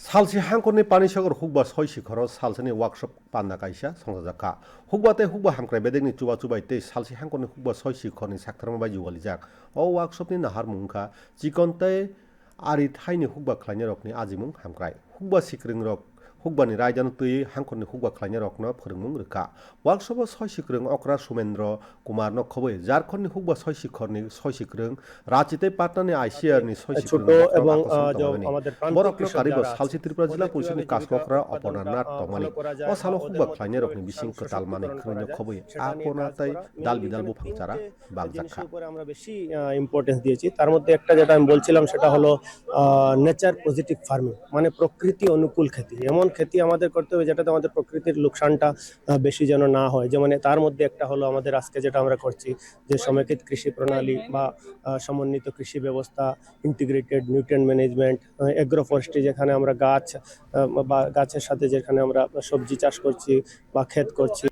살시 한콘의 빠니셔거 훅바 서이시커로 살스니 워크숍 반나가이샤 성사자카 훅바테 훅바 함크레 베데니 쭈바쭈바이테 살시 한콘의 훅바 서이시커니 삭타르마바 유갈리작 어 워크숍니 나하르뭉카 지건테 아리 타이니 훅바 클라이녀럭니 아지뭉 함크라이 훅바 시크링럭 훅바니 라이자는 뜨이 한콘니 훅바 클라이녀럭나 포릉뭉 르카 워크숍 서이시크릉 어크라 수멘드로 কুমারনো খবই ঝাড়খন্ডনি হুকবা সৈশিখরনি সৈশিখরং রাঁচিতে পাটনানি আইসিআরনি সৈশিখরং এবং আমাদের বরকনো কারিব সালসি ত্রিপুরা জিলা পরিষদনি কাসমকরা অপনানাত তমানি ও সালো হুকবা খাইনে রকনি বিসিং কতাল মানে খরন্য খবই আপনাতাই দাল বিদাল বু ফাংচারা বাগজাখা উপরে আমরা বেশি ইম্পর্টেন্স দিয়েছি তার মধ্যে একটা যেটা আমি বলছিলাম সেটা হলো নেচার পজিটিভ ফার্মিং মানে প্রকৃতি অনুকূল খেতি এমন খেতি আমাদের করতে হবে যেটাতে আমাদের প্রকৃতির লোকসানটা বেশি যেন না হয় যেমন তার মধ্যে একটা হলো আমাদের আজকে যেটা আমরা করছি যে সমেকিত কৃষি প্রণালী বা সমন্বিত কৃষি ব্যবস্থা integrated nutrient management agro forestry যেখানে আমরা গাছ বা গাছের সাথে যেখানে আমরা সবজি চাষ করছি বা ক্ষেত করছি